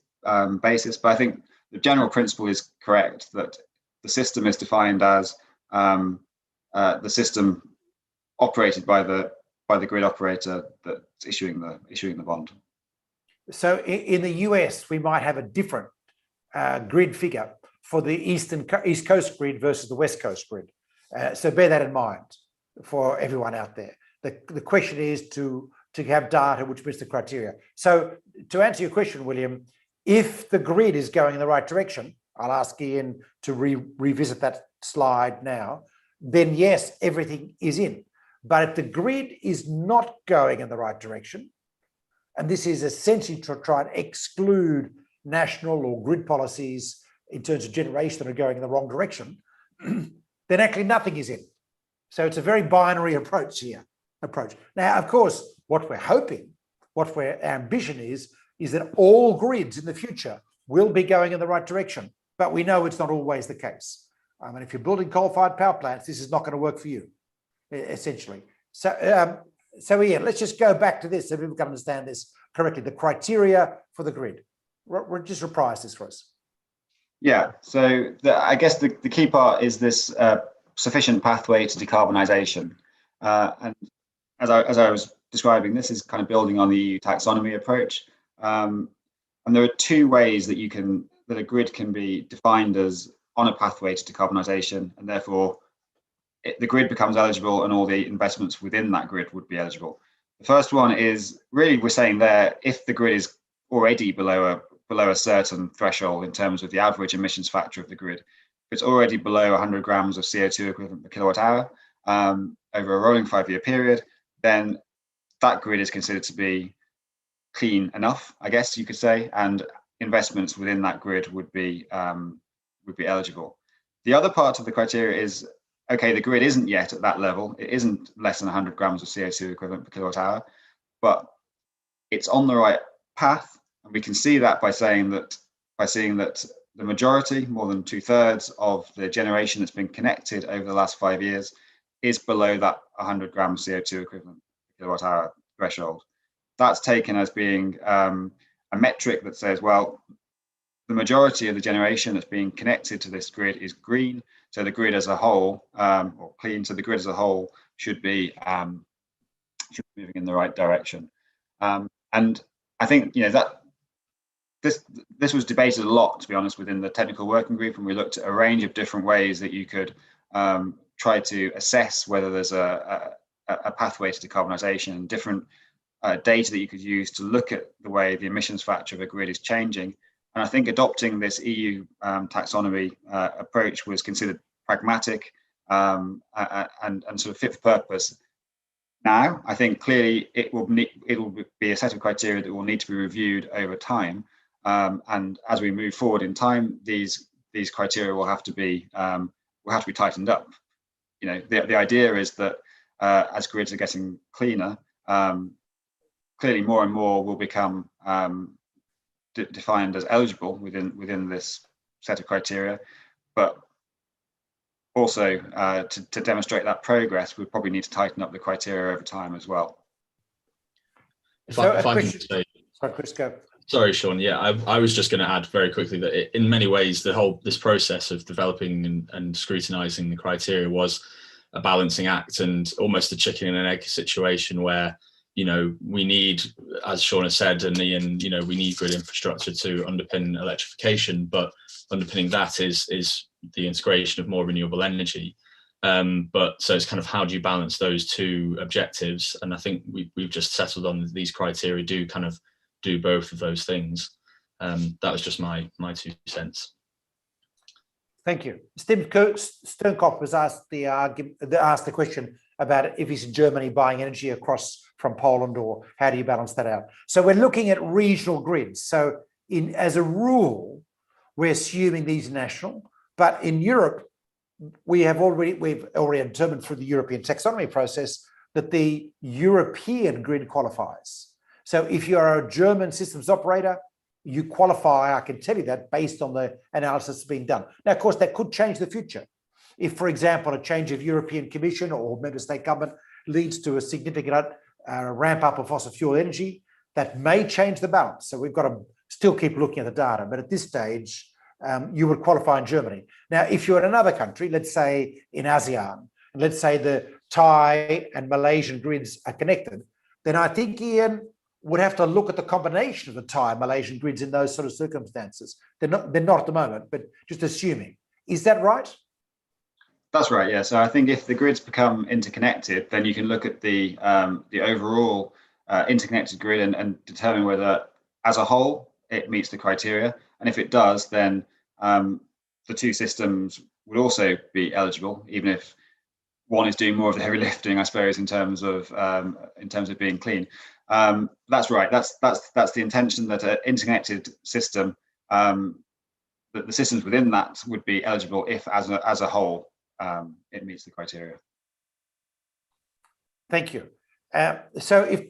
basis. But I think the general principle is correct, that the system is defined as the system operated by the grid operator that's issuing the bond. So in the US, we might have a different grid figure for the East Coast grid versus the West Coast grid. So bear that in mind for everyone out there. The question is to have data which meets the criteria. So to answer your question, William, if the grid is going in the right direction, I'll ask Ian to revisit that slide now, then yes, everything is in. But if the grid is not going in the right direction, and this is essentially to try and exclude national or grid policies in terms of generation that are going in the wrong direction, then actually nothing is in. So it's a very binary approach here. Now, of course, what we're hoping, what our ambition is that all grids in the future will be going in the right direction. But we know it's not always the case. I mean, if you're building coal-fired power plants, this is not going to work for you, essentially. So Ian, let's just go back to this so people can understand this correctly. The criteria for the grid. Just reprise this for us. Yeah, so I guess the key part is this sufficient pathway to decarbonisation. And as I was describing, this is kind of building on the EU taxonomy approach. And there are 2 ways that a grid can be defined as on a pathway to decarbonisation, and therefore the grid becomes eligible and all the investments within that grid would be eligible. The first one is really, we're saying there, if the grid is already below a certain threshold in terms of the average emissions factor of the grid, if it's already below 100 grams of CO2 equivalent per kilowatt hour over a rolling 5-year period, then that grid is considered to be clean enough, I guess you could say, and investments within that grid would be eligible. The other part of the criteria is, okay, the grid isn't yet at that level. It isn't less than 100 grams of CO2 equivalent per kilowatt hour, but it's on the right path. And we can see that by seeing that the majority, more than 2/3 of the generation that's been connected over the last 5 years is below that 100 grams CO2 equivalent per kilowatt hour threshold. That's taken as being a metric that says, well, the majority of the generation that's being connected to this grid is green. So the grid as a whole, or clean, so the grid as a whole should be moving in the right direction. And I think, you know, that this was debated a lot, to be honest, within the technical working group, and we looked at a range of different ways that you could try to assess whether there's a pathway to decarbonisation, and different data that you could use to look at the way the emissions factor of a grid is changing. And I think adopting this EU taxonomy approach was considered pragmatic and sort of fit for purpose. Now, I think clearly it will be a set of criteria that will need to be reviewed over time. And as we move forward in time, these criteria will have to be tightened up. You know, the idea is that as grids are getting cleaner, clearly more and more will become defined as eligible within this set of criteria, but also, to demonstrate that progress, we probably need to tighten up the criteria over time as well. If I can say, sorry, Chris, go. Sorry, Sean. Yeah, I was just going to add very quickly that in many ways, this process of developing and scrutinizing the criteria was a balancing act and almost a chicken and an egg situation where, we need, as Sean has said, and Ian, we need grid infrastructure to underpin electrification, but underpinning that is the integration of more renewable energy. But so it's kind of, how do you balance those two objectives? And I think we've just settled on these criteria do kind of do both of those things. That was just my 2 cents. Thank you. Steve Sternkopf was asked the question about if he's in Germany buying energy across from Poland, or how do you balance that out? So we're looking at regional grids. So as a rule, we're assuming these are national, but in Europe, we've already determined through the European taxonomy process that the European grid qualifies. So if you are a German systems operator, you qualify, I can tell you that, based on the analysis that's being done. Now, of course, that could change the future. If, for example, a change of European Commission or member state government leads to a significant ramp up of fossil fuel energy, that may change the balance. So we've got to still keep looking at the data. But at this stage, you would qualify in Germany. Now, if you're in another country, let's say in ASEAN, and let's say the Thai and Malaysian grids are connected, then I think Ian would have to look at the combination of the Thai and Malaysian grids in those sort of circumstances. They're not at the moment, but just assuming. Is that right? That's right, yeah. So I think if the grids become interconnected, then you can look at the overall interconnected grid and determine whether, as a whole, it meets the criteria. And if it does, then the two systems would also be eligible, even if one is doing more of the heavy lifting, I suppose, in terms of being clean. That's right. That's the intention, that an interconnected system, that the systems within that would be eligible if, as a whole, it meets the criteria. Thank you. So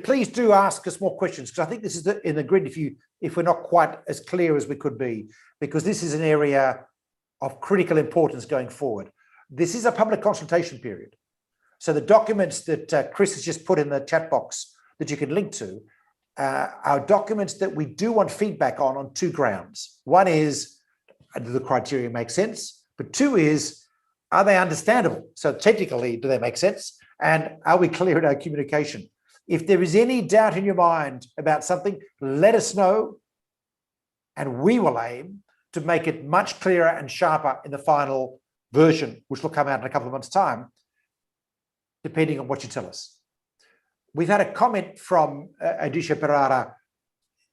please do ask us more questions, because I think this is in the grid, if we're not quite as clear as we could be, because this is an area of critical importance going forward. This is a public consultation period. So the documents that Chris has just put in the chat box that you can link to are documents that we do want feedback on 2 grounds. One is, do the criteria make sense? But 2 is, are they understandable? So technically, do they make sense? And are we clear in our communication? If there is any doubt in your mind about something, let us know, and we will aim to make it much clearer and sharper in the final version, which will come out in a couple of months' time, depending on what you tell us. We've had a comment from Adisha Perara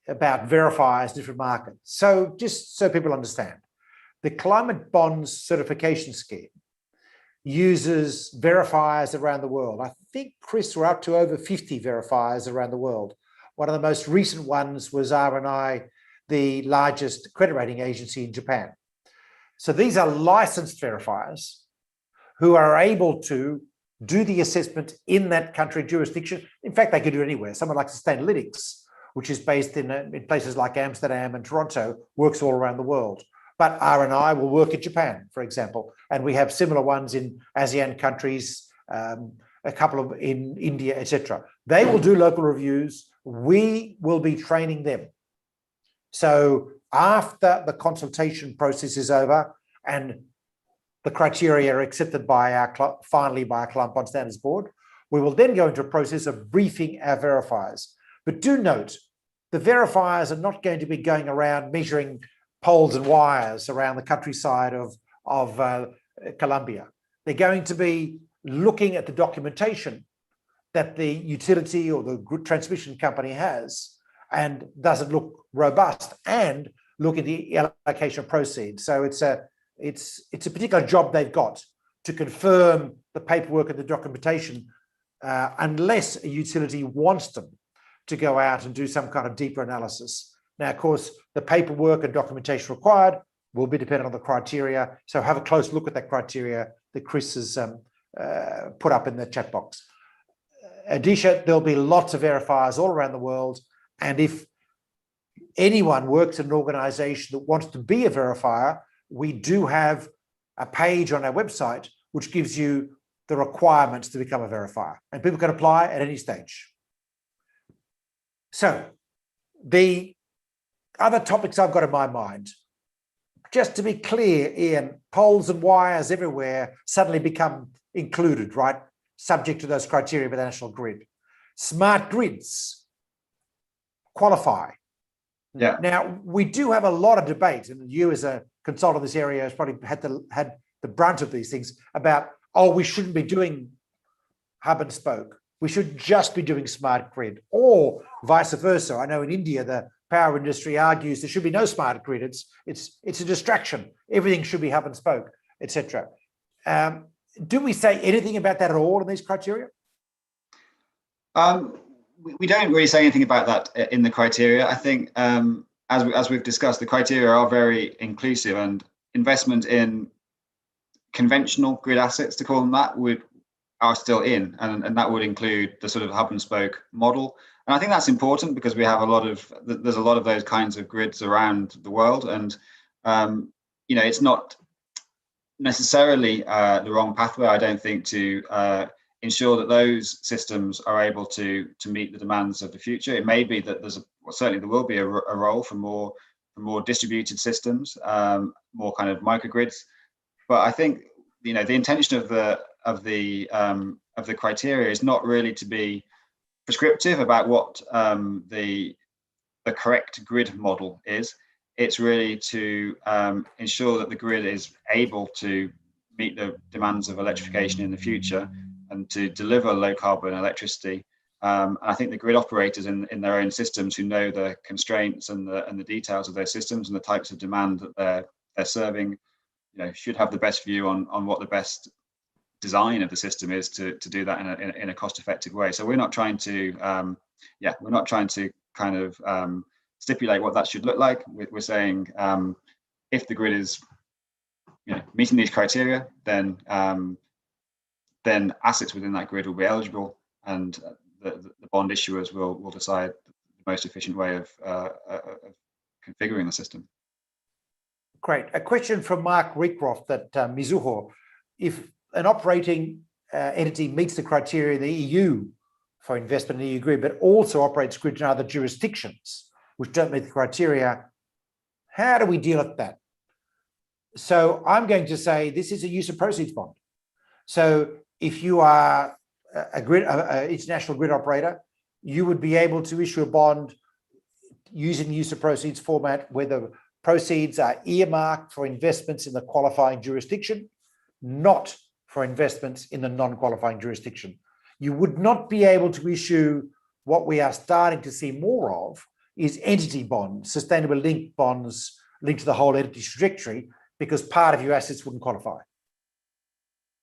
about verifiers in different markets. So just so people understand, the Climate Bonds Certification Scheme uses verifiers around the world. I think, Chris, we're up to over 50 verifiers around the world. One of the most recent ones was R&I, the largest credit rating agency in Japan. So these are licensed verifiers who are able to do the assessment in that country jurisdiction. In fact, they could do it anywhere. Someone like Sustainalytics, which is based in places like Amsterdam and Toronto, works all around the world. But R&I will work in Japan, for example. And we have similar ones in ASEAN countries, a couple of in India, etc. They will do local reviews. We will be training them. So after the consultation process is over and the criteria are accepted by finally by our Climate Bond Standards Board, we will then go into a process of briefing our verifiers. But do note, the verifiers are not going to be going around measuring poles and wires around the countryside of Colombia. They're going to be looking at the documentation that the utility or the transmission company has, and does it look robust, and look at the allocation of proceeds. So it's a particular job they've got to confirm the paperwork and the documentation, unless a utility wants them to go out and do some kind of deeper analysis. Now, of course, the paperwork and documentation required will be dependent on the criteria. So have a close look at that criteria that Chris has put up in the chat box. Adisha, there'll be lots of verifiers all around the world. And if anyone works in an organization that wants to be a verifier, we do have a page on our website which gives you the requirements to become a verifier, and people can apply at any stage. So the other topics I've got in my mind, just to be clear, Ian, poles and wires everywhere suddenly become included, right? Subject to those criteria of the national grid. Smart grids qualify. Yeah. Now, we do have a lot of debate, and you as a consultant in this area has probably had the brunt of these things about, oh, we shouldn't be doing hub and spoke. We should just be doing smart grid, or vice versa. I know in India, the power industry argues there should be no smart grid. It's a distraction. Everything should be hub and spoke, etc. Do we say anything about that at all in these criteria? We don't really say anything about that in the criteria. I think, as we've discussed, the criteria are very inclusive, and investment in conventional grid assets, to call them that, are still in, and that would include the sort of hub and spoke model. And I think that's important because we have there's a lot of those kinds of grids around the world, and it's not necessarily the wrong pathway, I don't think, to ensure that those systems are able to meet the demands of the future. It may be that certainly there will be a role for more distributed systems, more kind of microgrids. But I think the intention of the criteria is not really to be prescriptive about what the correct grid model is. It's really to ensure that the grid is able to meet the demands of electrification in the future and to deliver low carbon electricity. And I think the grid operators in their own systems, who know the constraints and the details of those systems and the types of demand that they're serving, should have the best view on what the best design of the system is to do that in a cost-effective way. So we're not trying to kind of stipulate what that should look like. We're saying if the grid is meeting these criteria, then assets within that grid will be eligible, and the bond issuers will decide the most efficient way of configuring the system. Great. A question from Mark Recroft at Mizuho. If an operating entity meets the criteria in the EU for investment in the EU grid, but also operates grids in other jurisdictions which don't meet the criteria, how do we deal with that? So I'm going to say this is a use of proceeds bond. So if you are an international grid operator, you would be able to issue a bond using the use of proceeds format where the proceeds are earmarked for investments in the qualifying jurisdiction, not for investments in the non-qualifying jurisdiction. You would not be able to issue what we are starting to see more of is entity bonds, sustainable linked bonds linked to the whole entity trajectory, because part of your assets wouldn't qualify.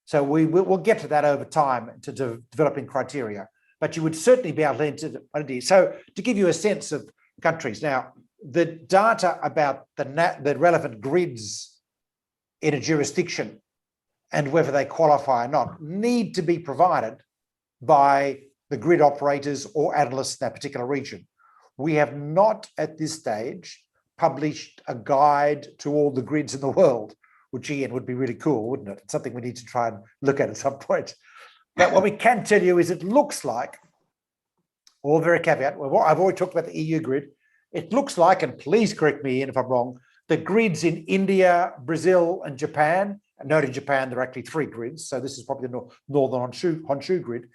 So we'll get to that over time to developing criteria, but you would certainly be able to enter entity. So to give you a sense of countries, now the data about the relevant grids in a jurisdiction and whether they qualify or not need to be provided by the grid operators or analysts in that particular region. We have not at this stage published a guide to all the grids in the world, which, Ian, would be really cool, wouldn't it? It's something we need to try and look at some point. But what we can tell you is it looks like, all very caveat, I've already talked about the EU grid. It looks like, and please correct me, Ian, if I'm wrong, the grids in India, Brazil, and Japan, and note in Japan, there are actually 3 grids, so this is probably the northern Honshu grid,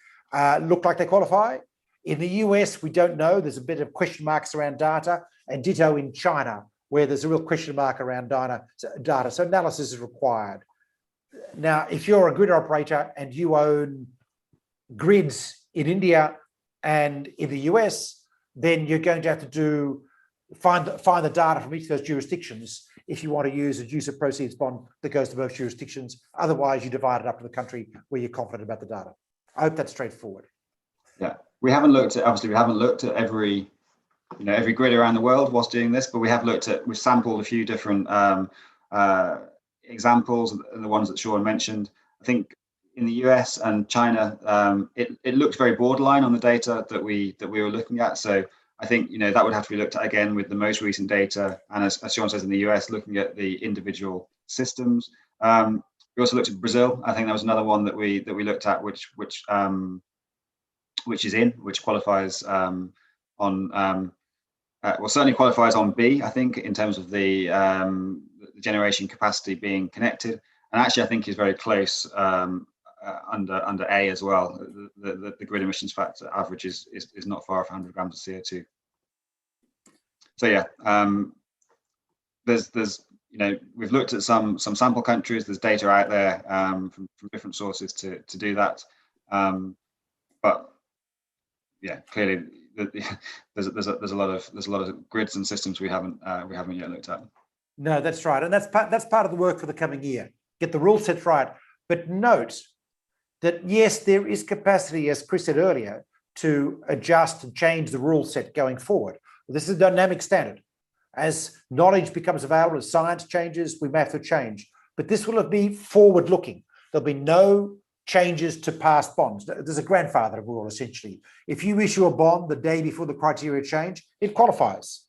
look like they qualify. In the US, we don't know. There's a bit of question marks around data, and ditto in China, where there's a real question mark around data. So analysis is required. Now, if you're a grid operator and you own grids in India and in the US, then you're going to have to find the data from each of those jurisdictions if you want to use a use of proceeds bond that goes to both jurisdictions. Otherwise, you divide it up to the country where you're confident about the data. I hope that's straightforward. Yeah, we haven't looked at every grid around the world whilst doing this, but we've sampled a few different examples, and the ones that Sean mentioned. I think in the US and China, it looked very borderline on the data that we were looking at. So I think that would have to be looked at again with the most recent data, and as Sean says, in the US, looking at the individual systems. We also looked at Brazil. I think that was another one that we looked at, which qualifies well, certainly qualifies on B, I think, in terms of the generation capacity being connected, and actually I think is very close under A as well. The grid emissions factor average is not far off 100 grams of CO2. So yeah, there's we've looked at some sample countries. There's data out there from different sources to do that, but yeah, clearly there's a lot of grids and systems we haven't yet looked at. No, that's right, and that's part of the work for the coming year. Get the rule set right, but note that yes, there is capacity, as Chris said earlier, to adjust and change the rule set going forward. This is a dynamic standard. As knowledge becomes available, as science changes, we may have to change. But this will be forward-looking. There'll be no changes to past bonds. There's a grandfather rule, essentially. If you issue a bond the day before the criteria change, it qualifies.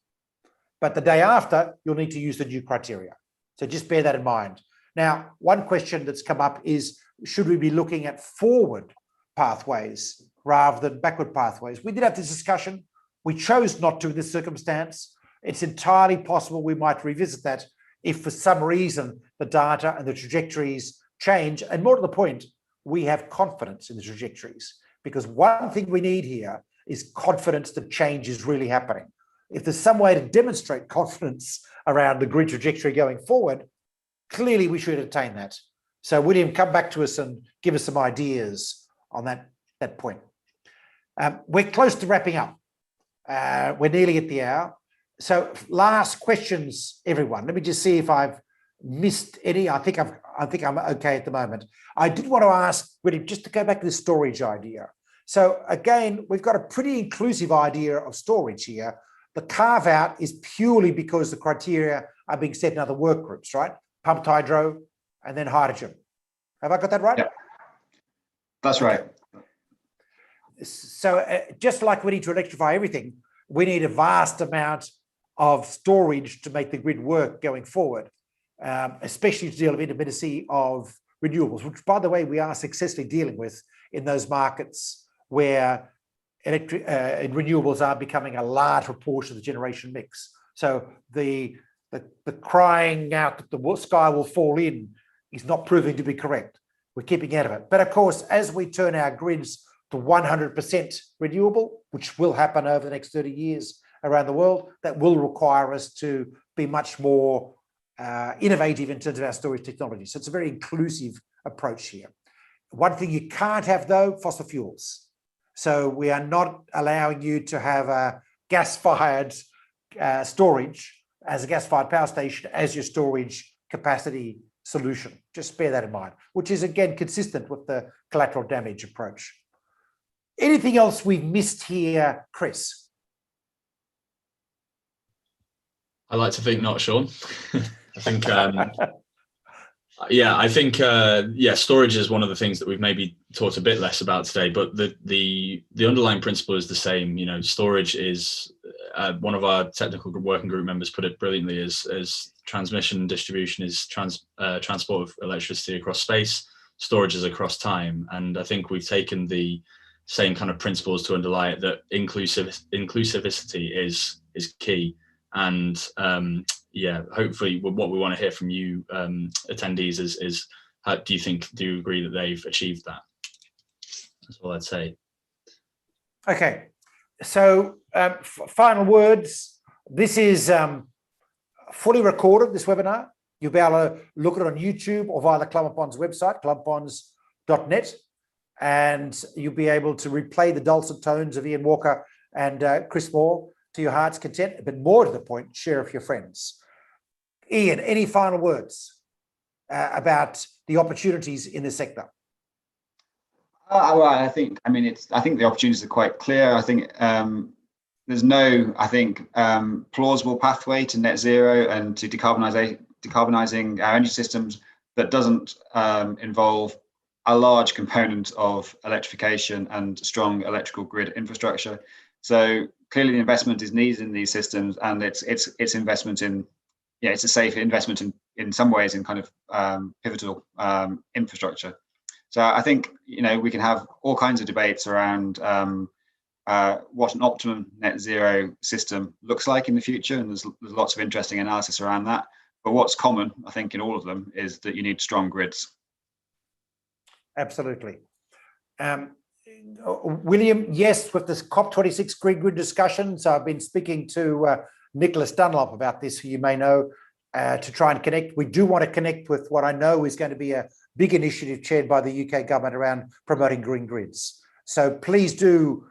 But the day after, you'll need to use the new criteria. So just bear that in mind. Now, one question that's come up is, should we be looking at forward pathways rather than backward pathways? We did have this discussion. We chose not to in this circumstance. It's entirely possible we might revisit that if for some reason the data and the trajectories change. And more to the point, we have confidence in the trajectories, because one thing we need here is confidence that change is really happening. If there's some way to demonstrate confidence around the grid trajectory going forward, clearly we should attain that. So William, come back to us and give us some ideas on that point. We're close to wrapping up. We're nearly at the hour. So last questions, everyone. Let me just see if I've missed any. I think I'm okay at the moment. I did want to ask, William, just to go back to the storage idea. So again, we've got a pretty inclusive idea of storage here. The carve out is purely because the criteria are being set in other work groups, right? Pumped hydro and then hydrogen. Have I got that right? Yeah, that's right. So just like we need to electrify everything, we need a vast amount of storage to make the grid work going forward, especially to deal with intermittency of renewables, which, by the way, we are successfully dealing with in those markets where renewables are becoming a large proportion of the generation mix. So the crying out that the sky will fall in is not proving to be correct. We're keeping out of it. But of course, as we turn our grids to 100% renewable, which will happen over the next 30 years around the world, that will require us to be much more innovative in terms of our storage technology. So it's a very inclusive approach here. One thing you can't have, though, fossil fuels. So we are not allowing you to have a gas-fired storage as a gas-fired power station as your storage capacity solution. Just bear that in mind, which is, again, consistent with the collateral damage approach. Anything else we've missed here, Chris? I like to think not, Sean. I think, yeah, I think, yeah, storage is one of the things that we've maybe talked a bit less about today, but the underlying principle is the same. You know, storage is, one of our technical working group members put it brilliantly, as transmission and distribution is transport of electricity across space, storage is across time. And I think we've taken the same kind of principles to underlie it, that inclusivity is key. And yeah, hopefully what we want to hear from you attendees is how do you agree that they've achieved that? That's all I'd say. Okay, so final words. This is fully recorded, this webinar. You'll be able to look at it on YouTube or via the Club of Ponds website, clubponds.net, and you'll be able to replay the dulcet tones of Ian Walker and Chris Moore to your heart's content, but more to the point, share with your friends. Ian, any final words about the opportunities in this sector? Well, I think the opportunities are quite clear. I think there's no, plausible pathway to net zero and to decarbonising our energy systems that doesn't involve a large component of electrification and strong electrical grid infrastructure. So clearly the investment is needed in these systems, and it's investment in, it's a safe investment in in some ways in kind of pivotal infrastructure. So I think, you know, we can have all kinds of debates around what an optimum net zero system looks like in the future, and there's lots of interesting analysis around that. But what's common, I think, in all of them is that you need strong grids. Absolutely. William, yes, with this COP26 green grid discussions, I've been speaking to Nicholas Dunlop about this, who you may know, to try and connect. We do want to connect with what I know is going to be a big initiative chaired by the UK government around promoting green grids. So please do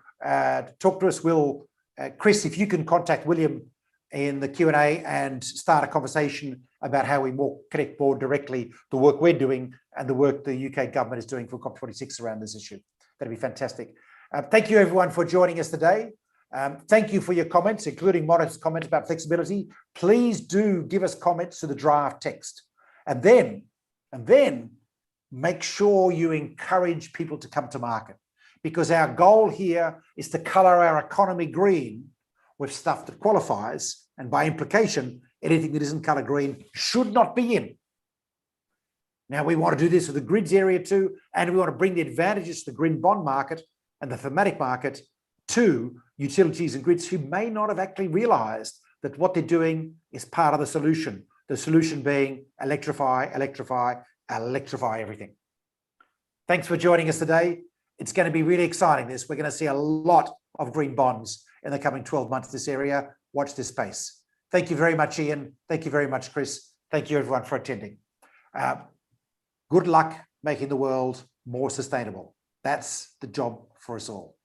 talk to us. We'll, Chris, if you can contact William in the Q&A and start a conversation about how we more connect more directly the work we're doing and the work the UK government is doing for COP26 around this issue. That'd be fantastic. Thank you everyone for joining us today. Thank you for your comments, including Monica's comment about flexibility. Please do give us comments to the draft text, and then make sure you encourage people to come to market, because our goal here is to colour our economy green with stuff that qualifies, and by implication, anything that isn't colour green should not be in. Now, we want to do this with the grids area too, and we want to bring the advantages to the green bond market and the thematic market to utilities and grids who may not have actually realised that what they're doing is part of the solution being electrify, electrify, electrify everything. Thanks for joining us today. It's going to be really exciting. We're going to see a lot of green bonds in the coming 12 months in this area. Watch this space. Thank you very much, Ian. Thank you very much, Chris. Thank you everyone for attending. Good luck making the world more sustainable. That's the job for us all.